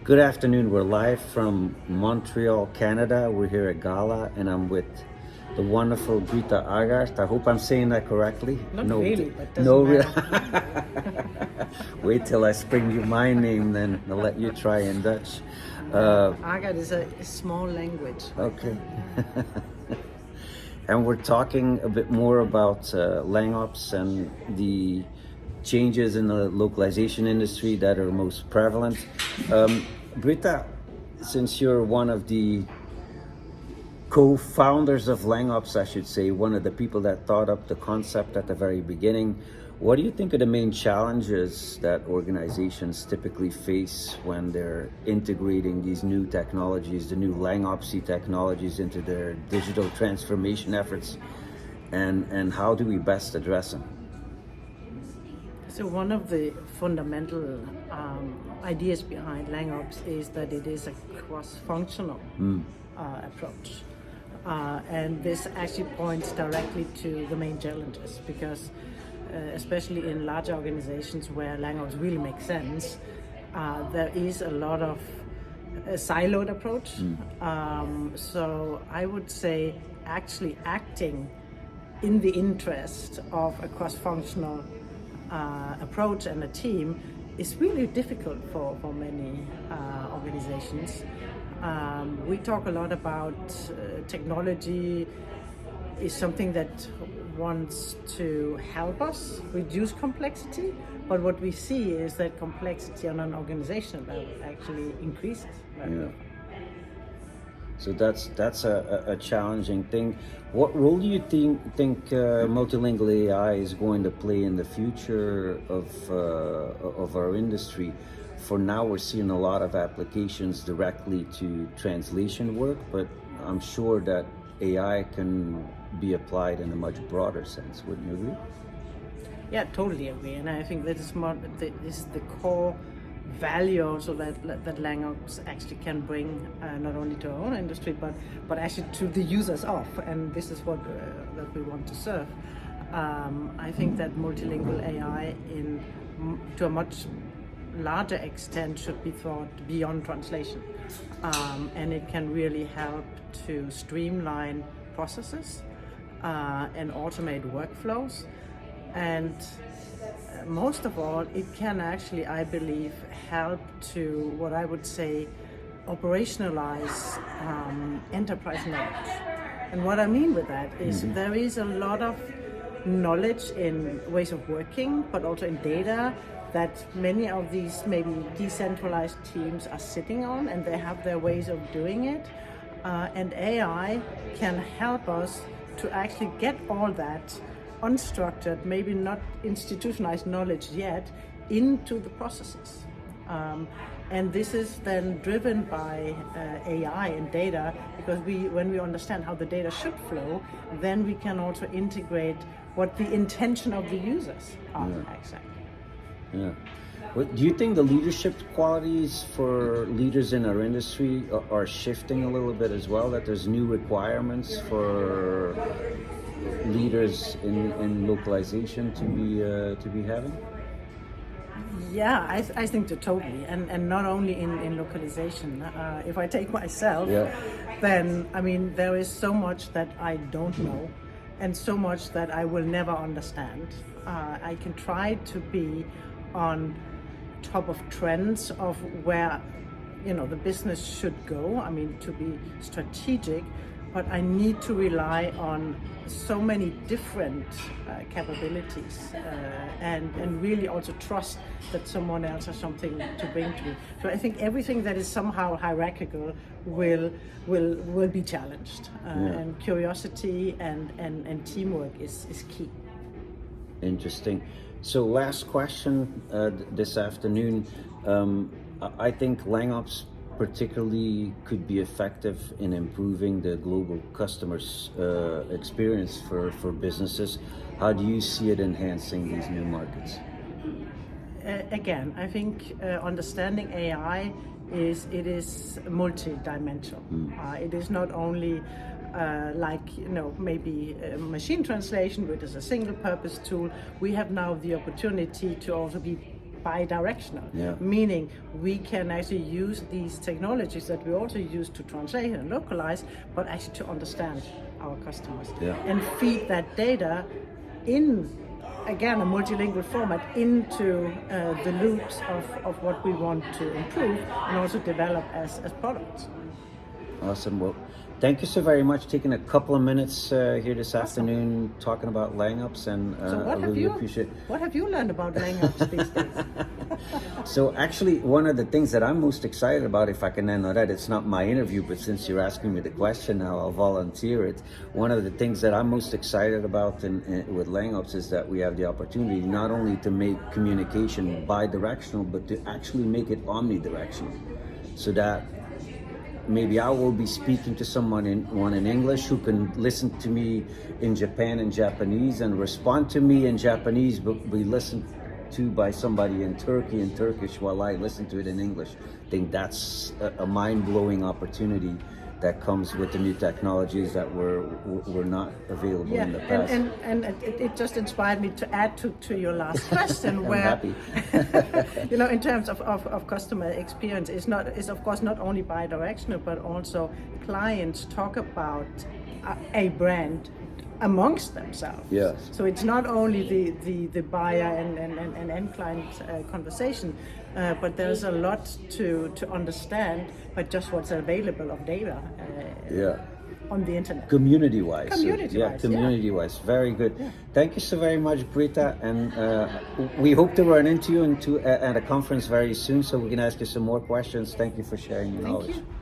Good afternoon. We're live from Montreal, Canada. We're here at Gala, and I'm with the wonderful Britta Aagaard. I hope I'm saying that correctly. Not really, but doesn't matter. Wait till I spring you my name, then I'll let you try in Dutch. Aagaard is a small language. Okay. And we're talking a bit more about LangOps and the changes in the localization industry that are most prevalent. Britta, since you're one of the co-founders of LangOps, I should say, one of the people that thought up the concept at the very beginning, what do you think are the main challenges that organizations typically face when they're integrating these new technologies, the new LangOpsy technologies, into their digital transformation efforts, and how do we best address them? So one of the fundamental ideas behind LangOps is that it is a cross-functional approach. And this actually points directly to the main challenges, because especially in large organizations where LangOps really makes sense, there is a lot of a siloed approach. So I would say actually acting in the interest of a cross-functional approach and a team is really difficult for many organizations. We talk a lot about technology is something that wants to help us reduce complexity, but what we see is that complexity on an organizational level actually increases. Yeah. So that's a challenging thing. What role do you think multilingual AI is going to play in the future of our industry? For now, we're seeing a lot of applications directly to translation work, but I'm sure that AI can be applied in a much broader sense. Wouldn't you agree? Yeah, totally agree. And I think that is the core value also that LangOps actually can bring not only to our own industry but actually to the users of, and this is what that we want to serve. I think that multilingual AI to a much larger extent should be thought beyond translation, and it can really help to streamline processes and automate workflows, and most of all, it can actually, I believe, help to what I would say operationalize enterprise knowledge. And what I mean with that is there is a lot of knowledge in ways of working, but also in data that many of these maybe decentralized teams are sitting on, and they have their ways of doing it. And AI can help us to actually get all that unstructured, maybe not institutionalized knowledge yet, into the processes. And this is then driven by AI and data, because when we understand how the data should flow, then we can also integrate what the intention of the users are. Exactly. Yeah. Do you think the leadership qualities for leaders in our industry are shifting a little bit as well? That there's new requirements for leaders in localization to be having? Yeah, I think that totally, and not only in localization. If I take myself, then I mean there is so much that I don't know, and so much that I will never understand. I can try to be on top of trends of where the business should go. I mean, to be strategic, but I need to rely on so many different capabilities and really also trust that someone else has something to bring to me. So I think everything that is somehow hierarchical will be challenged, and curiosity and teamwork is key. Interesting. So last question this afternoon. I think LangOps particularly could be effective in improving the global customers' experience for businesses. How do you see it enhancing these new markets? Again, I think understanding AI is multi-dimensional. It is not only maybe machine translation, which is a single purpose tool. We have now the opportunity to also be bi-directional, Yeah. meaning we can actually use these technologies that we also use to translate and localize, but actually to understand our customers Yeah. and feed that data in, again, a multilingual format into the loops of what we want to improve and also develop as products. Awesome. Well, thank you so very much taking a couple of minutes here this afternoon talking about LangOps, and So I really appreciate. What have you learned about LangOps these days? So actually, one of the things that I'm most excited about, if I can end on that, it's not my interview, but since you're asking me the question now, I'll volunteer it. One of the things that I'm most excited about with LangOps is that we have the opportunity not only to make communication bi-directional, but to actually make it omnidirectional, so that maybe I will be speaking to someone in English who can listen to me in Japan in Japanese and respond to me in Japanese, but be listened to by somebody in Turkey in Turkish while I listen to it in English. I think that's a mind-blowing opportunity that comes with the new technologies that were not available in the past. And it just inspired me to add to your last question, where happy. in terms of customer experience, is of course not only bi-directional, but also clients talk about a brand amongst themselves. Yes. So it's not only the buyer and end client conversation, but there's a lot to understand by just what's available of data on the internet. Community-wise. Community-wise. Very good. Yeah. Thank you so very much, Britta, and we hope to run into you at a conference very soon, so we can ask you some more questions. Thank you for sharing your knowledge. Thank you.